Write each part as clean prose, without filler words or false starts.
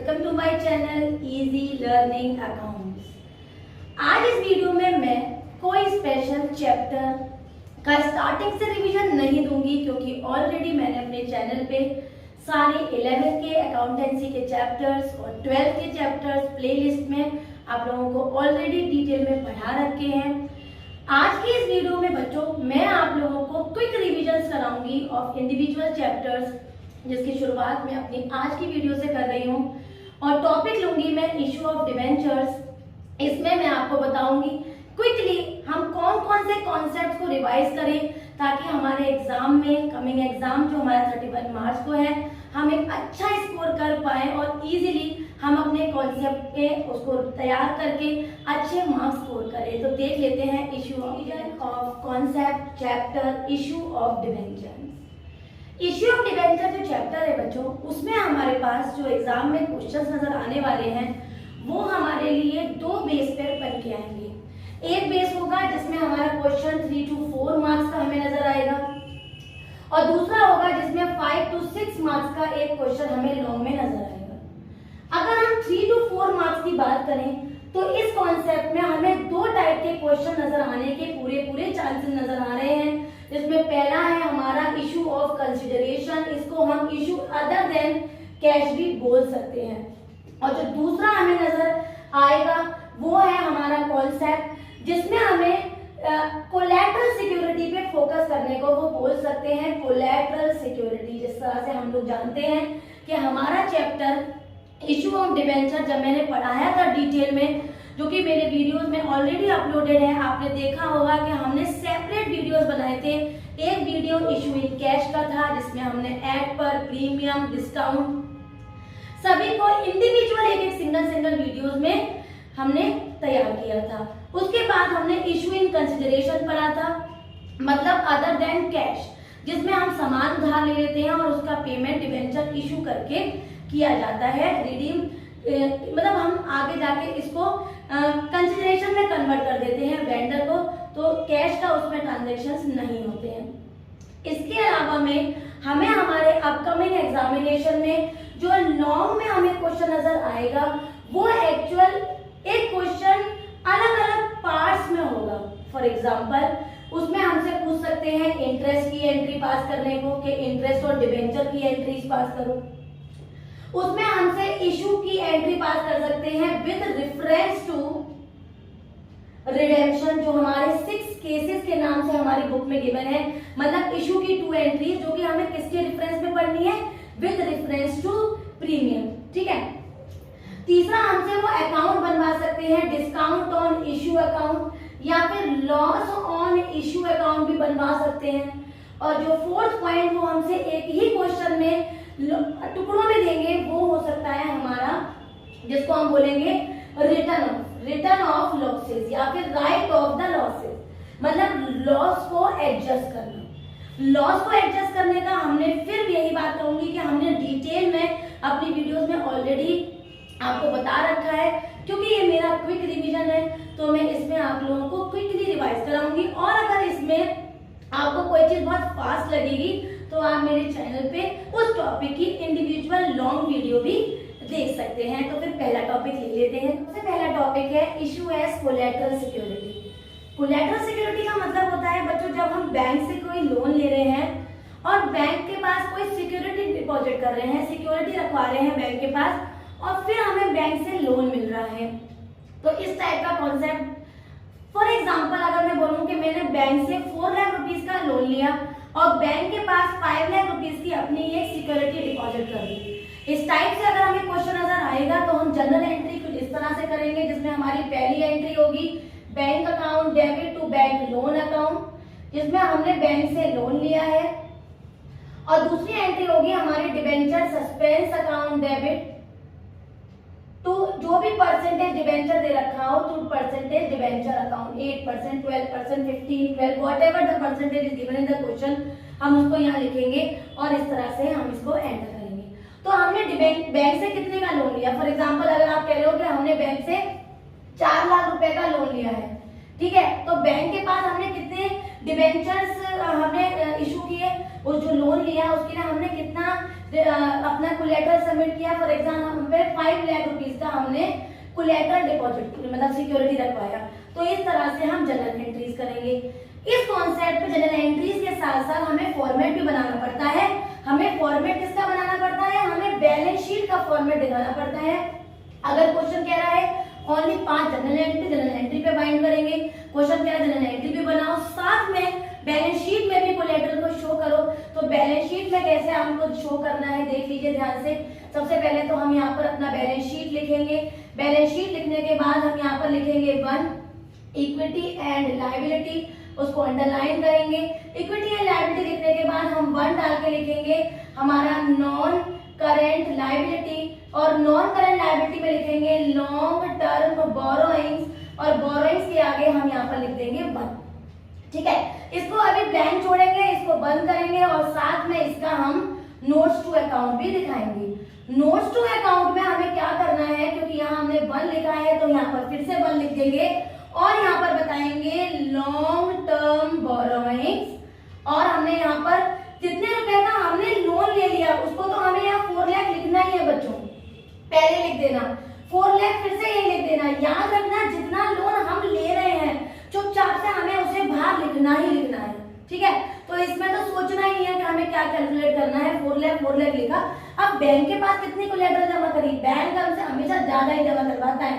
Welcome to my channel easy learning accounts. आज इस video में मैं कोई स्पेशल चैप्टर का स्टार्टिंग से रिवीजन नहीं दूंगी, क्योंकि ऑलरेडी मैंने अपने चैनल पे सारे 11 के अकाउंटेंसी के चैप्टर्स और 12 के चैप्टर्स प्लेलिस्ट में आप लोगों को ऑलरेडी डिटेल में पढ़ा रखे हैं। आज की इस वीडियो में बच्चों मैं आप लोगों को क्विक रिविजन कराऊंगी ऑफ इंडिविजुअल चैप्टर्स, जिसकी शुरुआत मैं अपनी आज की वीडियो से कर रही हूँ। और टॉपिक लूंगी मैं इशू ऑफ डिवेंचर्स। इसमें मैं आपको बताऊंगी क्विकली हम कौन कौन से कॉन्सेप्ट्स को रिवाइज करें, ताकि हमारे एग्जाम में, कमिंग एग्जाम जो हमारा 31 मार्च को है, हम एक अच्छा स्कोर कर पाए और इजीली हम अपने कॉन्सेप्ट पे उसको तैयार करके अच्छे मार्क्स स्कोर करें। तो देख लेते हैं issue of concept chapter issue of debenture. Issue of debenture जो चैप्टर है बच्चों, उसमें हमारे पास जो एग्जाम में क्वेश्चंस नजर आने वाले हैं वो हमारे लिए दो बेस पर बन के आएंगे। एक बेस होगा जिसमें हमारा क्वेश्चन 3 to 4 मार्क्स का हमें नजर आएगा, और दूसरा होगा जिसमें 5 to 6 मार्क्स का एक क्वेश्चन हमें लॉन्ग में नजर आएगा। अगर हम 3 to 4 मार्क्स की बात करें तो इस कॉन्सेप्ट में हमें दो टाइप के क्वेश्चन नजर आने के पूरे चांसेस नजर आ रहे हैं। जिसमें पहला है हमारा इशू ऑफ कंसिडरेशन, इसको हम इशू अदर देन कैश भी बोल सकते हैं। और जो दूसरा हमें नजर आएगा वो है हमारा कॉन्सेप्ट जिसमें हमें कोलैटरल सिक्योरिटी पे फोकस करने को वो बोल सकते हैं कोलैटरल सिक्योरिटी। जिस तरह से हम लोग जानते हैं कि हमारा चैप्टर इशू ऑफ डिवेंचर जब मैंने पढ़ाया था डिटेल में, जो कि मेरे वीडियोस में ऑलरेडी अपलोडेड है, आपने देखा होगा कि हमने सेपरेट वीडियोस बनाए थे। एक वीडियो इशू इन कैश का था जिसमें हमने ऐड पर, प्रीमियम, डिस्काउंट सभी को इंडिविजुअल एक सिंगल वीडियोस में हमने तैयार किया था। उसके बाद हमने इशू इन कंसिडरेशन पढ़ा था, मतलब अदर देन कैश, जिसमें हम सामान उधार ले लेते हैं और उसका पेमेंट डिवेंचर इशू करके किया जाता है, रिडीम, मतलब हम आगे जाके इसको कंसिडरेशन में कन्वर्ट कर देते हैं वेंडर को, तो कैश का उसमें ट्रांजैक्शंस नहीं होते हैं। इसके अलावा में हमें हमारे अपकमिंग एग्जामिनेशन में जो लॉन्ग में हमें क्वेश्चन नजर आएगा वो एक्चुअल एक क्वेश्चन अलग अलग पार्ट्स में होगा। फॉर एग्जांपल उसमें हमसे पूछ सकते हैं इंटरेस्ट की एंट्री पास करने को, कि इंटरेस्ट और डिवेंचर की एंट्रीज पास करो। उसमें हमसे इशू की एंट्री पास कर सकते हैं विद रेफरेंस टू रिडेम्पशन, जो हमारे 6 केसेस के नाम से हमारी बुक में गिवन है। मतलब इशू की 2 एंट्रीज जो कि हमें किसके रेफरेंस में पढ़नी है, विद रेफरेंस टू प्रीमियम। ठीक है। तीसरा हमसे वो अकाउंट बनवा सकते हैं, डिस्काउंट ऑन इशू अकाउंट या फिर लॉस ऑन इशू अकाउंट भी बनवा सकते हैं। और जो फोर्थ पॉइंट वो हमसे एक ही क्वेश्चन में टुकड़ों में देंगे वो हो सकता है हमारा, जिसको हम बोलेंगे रिटर्न ऑफ लॉसेस या फिर राइट ऑफ द लॉसेस, मतलब लॉस को एडजस्ट करना। लॉस को एडजस्ट करने का हमने फिर यही बात कहूंगी कि हमने डिटेल में अपनी वीडियोस में ऑलरेडी आपको बता रखा है। क्योंकि ये मेरा क्विक रिवीजन है तो मैं इसमें आप लोगों को क्विकली रिवाइज कराऊंगी, और अगर इसमें आपको कोई चीज बहुत फास्ट लगेगी तो आप मेरे चैनल पे उस टॉपिक की इंडिविजुअल लॉन्ग वीडियो भी देख सकते हैं। तो फिर पहला टॉपिक ले लेते हैं। सबसे पहला टॉपिक है issue as collateral security. Collateral security का मतलब होता है बच्चों, जब हम बैंक से कोई लोन ले रहे हैं और बैंक के पास कोई सिक्योरिटी डिपॉजिट कर रहे हैं, सिक्योरिटी रखवा रहे हैं बैंक के पास, और फिर हमें बैंक से लोन मिल रहा है, तो इस टाइप का कॉन्सेप्ट। फॉर एग्जाम्पल अगर मैं बोलूं कि मैंने बैंक से 4 लाख रुपीज का लोन लिया और बैंक के पास 5 लाख रुपीज की अपनी एक सिक्योरिटी डिपॉजिट कर दी, इस टाइप से अगर हमें क्वेश्चन नजर आएगा तो हम जनरल एंट्री कुछ इस तरह से करेंगे, जिसमें हमारी पहली एंट्री होगी bank account debit to bank loan account, जिसमें हमने बैंक से लोन लिया है। और दूसरी एंट्री होगी हमारी डिवेंचर सस्पेंस अकाउंट डेबिट तो जो भी परसेंटेज डिवेंचर दे रखा हो to percentage debenture account, 8%, 12%, 15, 12, whatever the percentage is given in the question, हम उसको यहाँ लिखेंगे और इस तरह से हम इसको एंटर करेंगे। तो हमने बैंक से कितने का लोन लिया, फॉर एग्जांपल अगर आप कह रहे हो कि हमने बैंक से 4 लाख रुपए का लोन लिया है, ठीक है, तो बैंक के पास हमने कितने डिवेंचर्स हमने इशू किए, उस जो लोन लिया उसके लिए हमने कितना अपना कोलेटरल सबमिट किया, फॉर एग्जाम्पल हम पे 5 लाख रुपीस का हमने कोलेटरल डिपॉजिट मतलब सिक्योरिटी रखवाया, तो इस तरह से हम जनरल एंट्रीज करेंगे। इस कॉन्सेप्ट पे जनरल एंट्रीज के साथ साथ हमें फॉर्मेट भी बनाना पड़ता है। हमें फॉर्मेट किसका बनाना पड़ता है, हमें बैलेंस शीट का फॉर्मेट दिखाना पड़ता है। अगर क्वेश्चन कह रहा है ओनली 5 जनरल एंट्री पे बाइंड करेंगे, क्वेश्चन कह रहा है जनरल एंट्री भी बनाओ, साथ में बैलेंस शीट में भी कोलेटरल को शो करो। तो बैलेंस शीट में कैसे हमको शो करना है देख लीजिए ध्यान से। सबसे पहले तो हम यहाँ पर अपना बैलेंस शीट लिखेंगे। बैलेंस शीट लिखने के बाद हम यहाँ पर लिखेंगे 1 इक्विटी एंड लायबिलिटी, उसको अंडरलाइन करेंगे। इक्विटी एंड लायबिलिटी लिखने के बाद हम 1 डाल के लिखेंगे हमारा नॉन करेंट लायबिलिटी, और नॉन करेंट लायबिलिटी में लिखेंगे लॉन्ग टर्म बोरोइंग्स, और बोरोइंग्स के आगे हम यहाँ पर लिख देंगे 1। ठीक है, इसको अभी ब्लैंक छोड़ेंगे, इसको बंद करेंगे और साथ में इसका हम नोट्स टू अकाउंट भी दिखाएंगे। नोट्स टू अकाउंट में हमें क्या करना है, क्योंकि यहाँ हमने 1 लिखा है तो यहाँ पर फिर से 1 लिख देंगे और यहाँ पर बताएंगे लॉन्ग टर्म बोरोइंग्स, और हमने यहाँ पर जितने रुपए का हमने लोन ले लिया उसको तो हमें यहाँ 4 लाख लिखना ही है बच्चों, पहले लिख देना 4 लाख, फिर से ये लिख देना। याद रखना जितना लोन हम ले रहे हैं चुपचाप से हमें उसे बाहर लिखना ही लिखना है। ठीक है, तो इसमें तो सोचना ही नहीं है कि हमें क्या कैलकुलेट करना है। 4 लाख लिखा। अब बैंक के पास कितनी कोलेटरल जमा करी, बैंक हमसे हमेशा ज्यादा ही जमा करवाता है,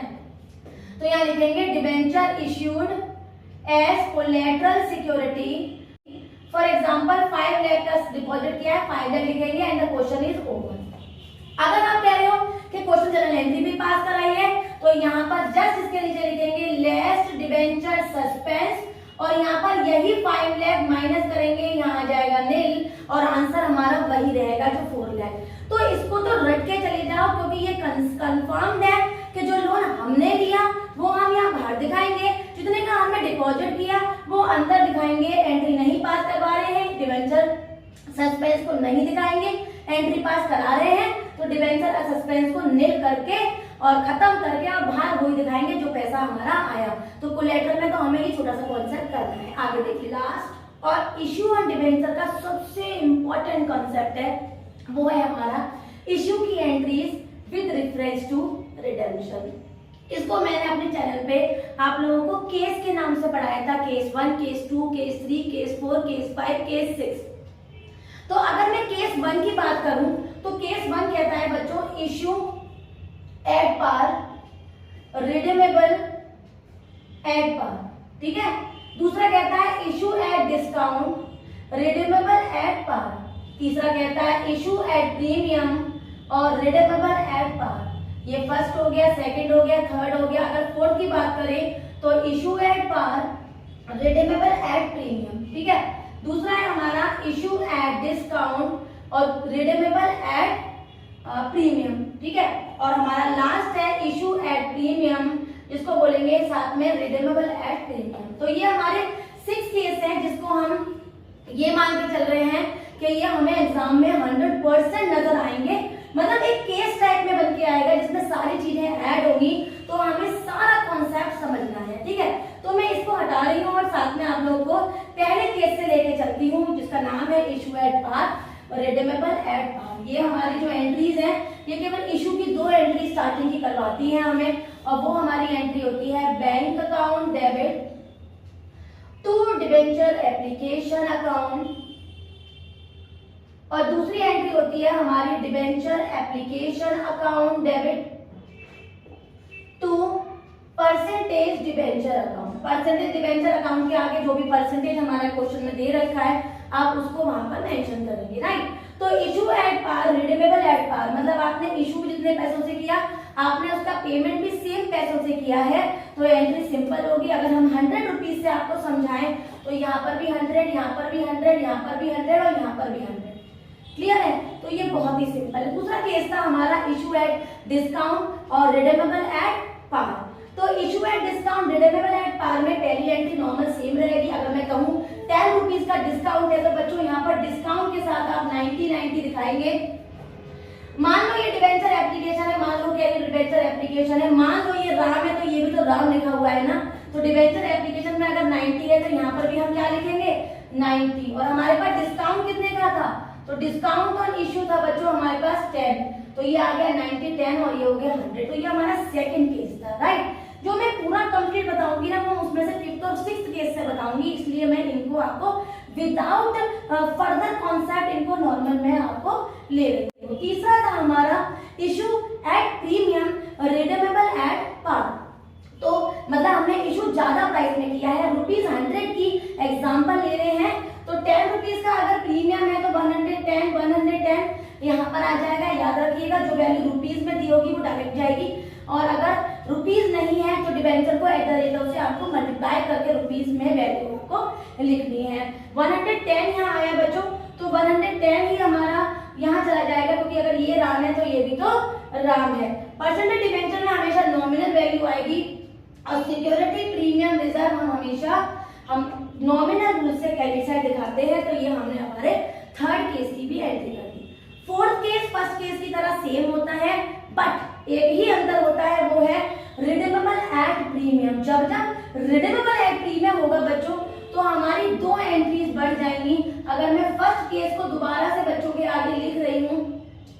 तो यहाँ लिखेंगे debenture issued as collateral security. For example 5 lakh का डिपॉजिट किया है, 5 लाख लिखेंगे and the question is over. अगर आप कह रहे हो कि क्वेश्चन जनरल एंट्री भी पास कराई है तो यहाँ पर जस्ट इसके नीचे लिखेंगे लेस्ट डिबेंचर सस्पेंस, और यहाँ पर यही 5 लाख माइनस करेंगे, यहाँ आ जाएगा नील, और आंसर हमारा वही रहेगा जो 4 लाख। तो इसको तो रट के चले जाओ, क्योंकि ये कंफर्म्ड है कि जो लोन हमने लिया वो हम यहाँ बाहर दिखाएंगे, जितने का हमने डिपॉजिट किया वो अंदर दिखाएंगे। एंट्री नहीं पास करवा रहे हैं, डिबेंचर सस्पेंस को नहीं दिखाएंगे, एंट्री पास करा रहे हैं तो डिबेंचर सस्पेंस को नील करके और खत्म करके और बाहर वही दिखाएंगे जो पैसा हमारा आया। तो कोलेटरल में तो हमें ये छोटा सा कॉन्सेप्ट करना है। आगे देखिए लास्ट और इश्यू और डिबेंचर का सबसे इंपॉर्टेंट कॉन्सेप्ट है, वो है हमारा इश्यू की entries with reference to redemption. इसको मैंने अपने चैनल पे आप लोगों को केस के नाम से पढ़ाया था, case 1, case 2, case 3, case 4, case 5, case 6। तो अगर मैं केस 1 की बात करूं तो केस 1 कहता है बच्चों issue at par, redeemable at par. ठीक है, दूसरा कहता है issue at discount, redeemable at par. तीसरा कहता है इश्यू एट प्रीमियम और रिडीमेबल एट पार। ये फर्स्ट हो गया, सेकंड हो गया, थर्ड हो गया। अगर फोर्थ की बात करें तो issue at par, redeemable at premium. ठीक है, दूसरा है हमारा इश्यू एट डिस्काउंट और रिडीमेबल एट प्रीमियम। ठीक है, और हमारा लास्ट है इश्यू एट प्रीमियम, जिसको बोलेंगे साथ में रिडीमेबल एट प्रीमियम। तो ये हमारे 6 केस हैं जिसको हम ये मान के चल रहे हैं कि ये हमें एग्जाम में 100% नजर आएंगे। मतलब एक केस टाइप में बन के आएगा जिसमें सारी चीजें ऐड होगी, तो हमें सारा कॉन्सेप्ट समझना है। ठीक है, तो मैं इसको हटा रही हूँ और साथ में आप लोगों को पहले केस से लेके चलती हूँ जिसका नाम है इश्यू एट पार और रिडीमेबल एट पार। ये हमारी जो एंट्रीज हैं ये केवल इश्यू की 2 एंट्री स्टार्टिंग की करवाती है हमें, और वो हमारी एंट्री होती है bank account debit to debenture application account, और दूसरी एंट्री होती है हमारी debenture application account debit to percentage debenture account. Percentage debenture account के आगे जो भी परसेंटेज हमारा क्वेश्चन में दे रखा है आप उसको वहां पर मेंशन करेंगे। राइट, तो issue at par, redeemable at par, मतलब आपने इशू जितने पैसों से किया आपने उसका पेमेंट भी सेम पैसों से किया है, तो एंट्री सिंपल होगी। अगर हम 100 रुपीज से आपको समझाएं तो यहाँ पर भी 100, यहाँ पर भी 100, यहाँ पर भी 100 और यहाँ पर भी 100। क्लियर है, तो ये बहुत ही सिंपल है। दूसरा केस था हमारा इशू एट डिस्काउंट और रिडीमेबल एट पार। तो issue at discount, redeemable at par में पहली एंट्री नॉर्मल सेम रहेगी। अगर मैं कहूँ 10 रुपीज का डिस्काउंट है तो बच्चों यहाँ पर डिस्काउंट के साथ आप 90 दिखाएंगे। मान लो ये डिबेंचर एप्लीकेशन है, मान लो क्या डिबेंचर एप्लीकेशन है, मान लो ये राम है तो ये भी तो राम लिखा हुआ है ना, तो डिबेंचर एप्लीकेशन में अगर 90 है तो यहाँ पर भी हम क्या लिखेंगे 90। और हमारे पास डिस्काउंट कितने का था, तो डिस्काउंट ऑन इश्यू था बच्चों हमारे पास 10, तो ये आ गया 90 10 और ये हो गया 100, तो ये हमारा सेकंड केस था, राइट। जो मैं पूरा कंप्लीट बताऊंगी ना वो उसमें से फिफ्थ और सिक्स्थ केस से बताऊंगी, इसलिए मैं इनको आपको विदाउट फर्दर कॉन्सेप्ट इनको नॉर्मल में आपको ले रही हूँ। तीसरा था हमारा issue at premium redeemable at par, तो मतलब हमने इशू ज्यादा प्राइस में किया है, ₹100 की एग्जांपल ले रहे हैं, तो 10 रुपीज का अगर प्रीमियम है तो 110 यहाँ पर आ जाएगा। याद रखिएगा जो वैल्यू रुपीज में दी होगी वो डायरेक्ट जाएगी, और अगर रुपीज नहीं है तो डिबेंचर को एट द रेट से आपको मल्टीप्लाई करके रुपीज में वैल्यू आपको लिखनी है। 110 यहाँ आया बच्चों, तो 110 ही हमारा यहाँ चला जाएगा, क्योंकि अगर ये राम है तो ये भी तो राम है। परसेंटेज डिबेंचर में हमेशा नॉमिनल वैल्यू आएगी, और सिक्योरिटी प्रीमियम रिजर्व हम हमेशा नॉमिनल रूल से कैंडिसाइड दिखाते हैं, तो ये हमने हमारे थर्ड केस की भी एंट्री कर दी। फोर्थ केस फर्स्ट केस की तरह सेम होता है, बट एक ही अंतर होता है, वो है रिडीमेबल एट प्रीमियम। जब रिडीमेबल एट प्रीमियम होगा बच्चों तो हमारी दो एंट्रीज बढ़ जाएंगी। अगर मैं फर्स्ट केस को दोबारा से बच्चों के आगे लिख रही हूँ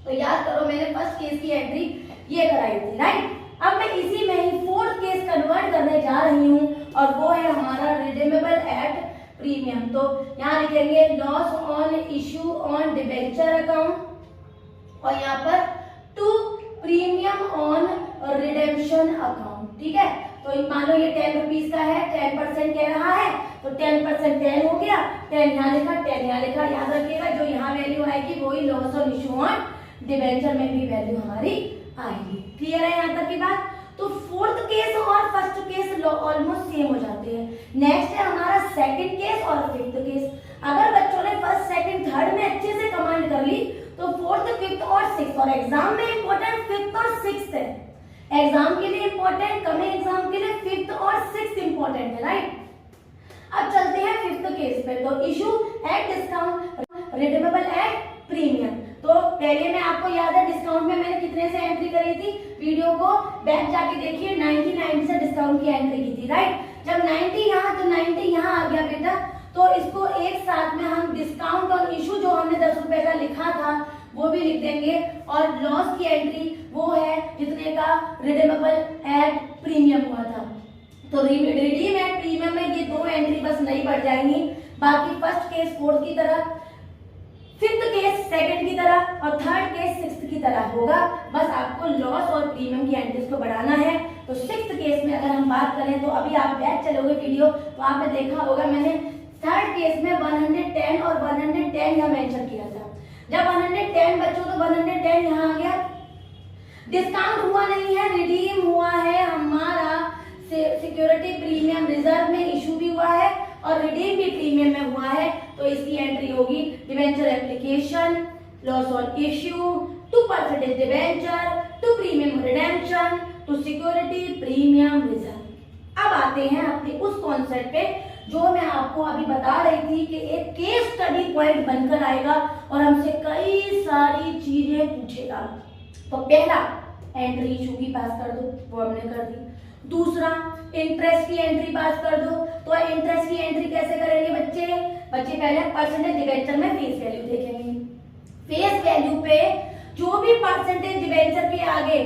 तो याद करो मैंने फर्स्ट केस की एंट्री ये कराई थी, राइट। अब मैं इसी में ही फोर्थ केस कन्वर्ट करने जा रही हूँ, और वो है हमारा रिडीमेबल एट प्रीमियम। तो यहाँ लिखेंगे loss on issue on debenture account, और यहाँ पर to premium on redemption account, ठीक है। तो मान लो ये 10 रुपीज का है, 10% कह रहा है, तो 10% 10 हो गया, 10 यहाँ लिखा 10 यहाँ लिखा। याद रखिएगा जो यहाँ वैल्यू आएगी वही loss on issue on debenture में भी वैल्यू हमारी आएगी। क्लियर है यहाँ तक की बात। तो फोर्थ केस और फर्स्ट केस ऑलमोस्ट सेम हो जाते हैं। नेक्स्ट है हमारा सेकंड केस और फिफ्थ केस। अगर बच्चों ने फर्स्ट सेकंड थर्ड में अच्छे से कमांड कर ली तो फोर्थ फिफ्थ और सिक्स्थ, और एग्जाम में इंपॉर्टेंट फिफ्थ और सिक्स्थ है, एग्जाम के लिए इंपॉर्टेंट, कमिंग एग्जाम के लिए फिफ्थ और सिक्स्थ इंपॉर्टेंट है, राइट। अब चलते हैं फिफ्थ केस पे। तो issue at discount redeemable at premium. तो पहले में आपको याद है डिस्काउंट में मैंने कितने से एंट्री करी थी, वीडियो को बैक जाके देखिए, 90 से डिस्काउंट की एंट्री की थी, राइट। जब 90 यहाँ तो 90 यहाँ आ गया बेटा, तो इसको एक साथ में हम डिस्काउंट और इशू जो हमने 10 रुपए का लिखा था वो भी लिख देंगे, और लॉस की एंट्री वो है जितने का रिडीमेबल एट प्रीमियम हुआ था। तो रिडीम एट प्रीमियम में ये दो एंट्री बस नहीं बढ़ जाएंगी, बाकी फर्स्ट केस फोर्थ की तरह, फिफ्थ केस सेकंड की तरह, और थर्ड केस सिक्स्थ की तरह होगा। बस आपको लॉस और प्रीमियम की एंट्रीज को बढ़ाना है। तो सिक्स्थ केस में अगर हम बात करें तो अभी आप बैक चलोगे वीडियो तो आपने देखा होगा मैंने थर्ड केस में 110 और 110 यहाँ मेंशन किया था। जब 110 बच्चों तो 110 यहाँ आ गया, डिस्काउंट हुआ नहीं है, रिडीम हुआ है हमारा, सिक्योरिटी प्रीमियम रिजर्व में इशू भी हुआ है और रिडीम भी प्रीमियम में हुआ है, तो इसकी एंट्री होगी debenture application, loss on issue, to percentage debenture, to premium redemption, to security premium reserve. अब आते हैं अपने उस कॉन्सेप्ट पे जो मैं आपको अभी बता रही थी कि एक केस स्टडी पॉइंट बनकर आएगा और हमसे कई सारी चीजें पूछेगा। तो पहला एंट्री इशू की पास कर दो, वो हमने कर दी। दूसरा इंटरेस्ट की एंट्री पास कर दो। तो इंटरेस्ट की एंट्री कैसे करेंगे बच्चे पहले परसेंटेज डिबेंचर में फेस वैल्यू देखेंगे। फेस वैल्यू पे जो भी परसेंटेज डिबेंचर के आगे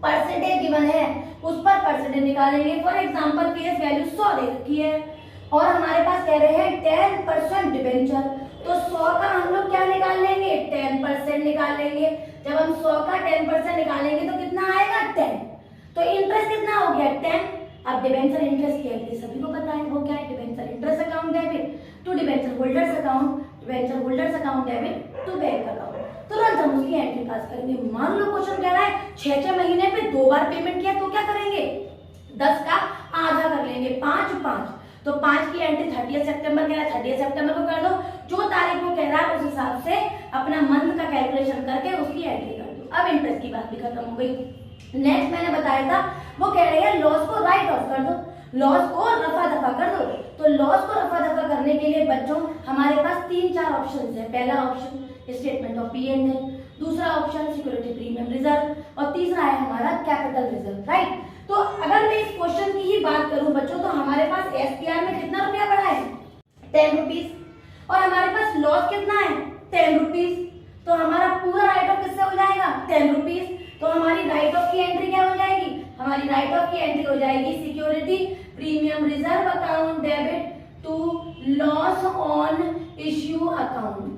परसेंटेज गिवन है उस पर परसेंटेज निकालेंगे। फॉर एग्जांपल फेस वैल्यू 100 दे रखी है और हमारे पास कह रहे हैं 10% डिबेंचर, तो 100 का हम लोग क्या निकाल लेंगे, 10% निकाल लेंगे। जब हम 100 का 10% निकालेंगे तो कितना आएगा, 10। तो इंटरेस्ट कितना हो गया, 10। अब डिबेंचर इंटरेस्ट की एंट्री सभी को पता है, वो क्या है, debenture interest account debit to debenture holders account, debenture holders account debit to bank account. तुरंत हम उसकी एंट्री पास करेंगे। मान लो क्वेश्चन कह रहा है 6 महीने पे 2 बार पेमेंट किया तो क्या करेंगे, 10 का आधा कर लेंगे, 5 तो 5 की एंट्री 30 सितंबर कह रहा है, 30 सितंबर को कर दो। जो तारीख को कह रहा है उस हिसाब से अपना मंथ का कैलकुलेशन करके उसकी एंट्री कर दो। अब इंटरेस्ट की बात भी खत्म हो गई। नेक्स्ट मैंने बताया था वो कह रहे हैं लॉस को राइट ऑफ कर दो, लॉस को रफा दफा कर दो। तो लॉस को रफा दफा करने के लिए बच्चों हमारे पास 3-4 ऑप्शन है। पहला ऑप्शन स्टेटमेंट ऑफ P&L, दूसरा ऑप्शन सिक्योरिटी प्रीमियम रिजर्व और तीसरा है हमारा कैपिटल रिजर्व, राइट। तो अगर मैं इस क्वेश्चन की ही बात करूं बच्चों तो हमारे पास SPR में कितना रुपया बढ़ा है, 10 रुपीज, और हमारे पास लॉस कितना है ₹10। तो हमारा पूरा राइट ऑफ किससे हो जाएगा? ₹10। तो हमारी राइट ऑफ की एंट्री क्या हो जाएगी? हमारी राइट ऑफ की एंट्री हो जाएगी security premium reserve account debit to loss on issue account.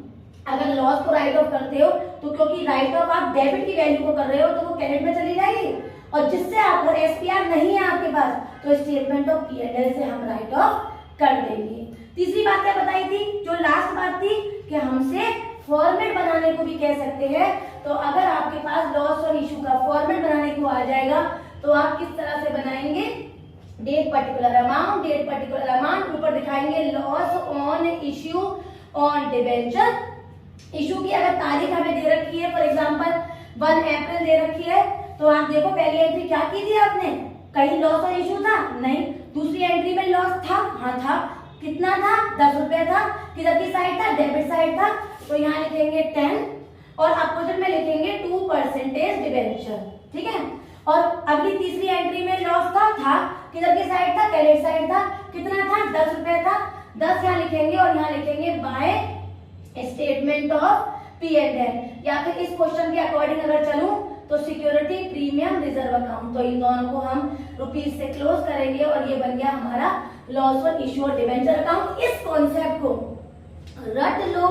अगर लॉस को राइट ऑफ करते हो तो क्योंकि राइट ऑफ आप डेबिट की वैल्यू को कर रहे हो तो वो क्रेडिट में चली जाएगी, और जिससे आपको एसपीआर नहीं है आपके पास तो स्टेटमेंट ऑफ पी&एल से हम राइट ऑफ कर देंगे। तीसरी बात क्या बताई थी? जो लास्ट बात थी कि हमसे फॉर्मेट बनाने को भी कह सकते हैं। तो अगर आपके पास लॉस ऑन इशू का फॉर्मेट बनाने को आ जाएगा तो आप किस तरह से बनाएंगे? Date particular amount, date particular amount, ऊपर दिखाएंगे loss on issue on debenture. Issue की अगर तारीख हमें दे रखी है, फॉर एग्जांपल 1 अप्रैल दे रखी है, तो आप देखो पहली एंट्री क्या की थी आपने? कहीं लॉस ऑन इशू था? नहीं। दूसरी एंट्री में लॉस था? हाँ था। कितना था? ₹10 था। किधर की साइड था? डेबिट साइड था। तो यहाँ लिखेंगे 10 और अपोजिट में लिखेंगे 2% डिबेंचर। ठीक है। और अगली तीसरी एंट्री में लॉस था किधर की साइड था? क्रेडिट साइड था। कितना था? ₹10 था। 10 यहाँ लिखेंगे और यहाँ लिखेंगे बाय स्टेटमेंट ऑफ पी&एल। या फिर इस क्वेश्चन के अकॉर्डिंग अगर चलूं तो सिक्योरिटी प्रीमियम रिजर्व अकाउंट। तो इन दोनों को हम रुपीज से क्लोज करेंगे और ये बन गया हमारा लॉस ऑन इशू और डिबेंचर अकाउंट। इस कॉन्सेप्ट को रट लो,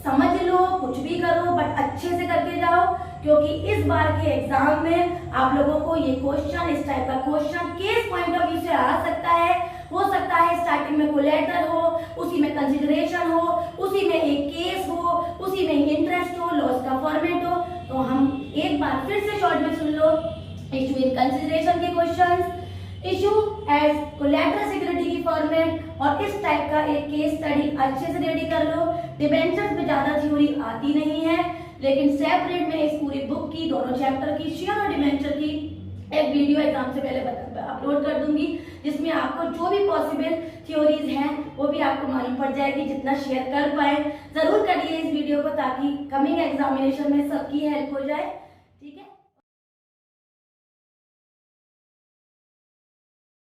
समझ लो, कुछ भी करो बट अच्छे से करके जाओ, क्योंकि इस बार के एग्जाम में आप लोगों को ये क्वेश्चन, इस टाइप का question case point of view से आ सकता है। हो सकता है स्टार्टिंग में कोलैटरल हो, उसी में कंसिडरेशन हो, उसी में एक केस हो, उसी में इंटरेस्ट हो, लॉस का फॉर्मेट हो। तो हम एक बार फिर से शॉर्ट में सुन लो। इशू इन कंसिडरेशन के questions, issue as collateral security की फॉर्मेट, और इस टाइप का एक केस स्टडी अच्छे से रेडी कर लो। डिबेंचर्स में ज्यादा थ्योरी आती नहीं है, लेकिन सेपरेट में इस पूरी बुक की दोनों चैप्टर की, शेयर और डिबेंचर की एक वीडियो एग्जाम से पहले अपलोड कर दूंगी, जिसमें आपको जो भी पॉसिबल थ्योरीज हैं वो भी आपको मालूम पड़ जाएगी। जितना शेयर कर पाए जरूर करिए इस वीडियो को, ताकि कमिंग एग्जामिनेशन में सबकी हेल्प हो जाए। ठीक है।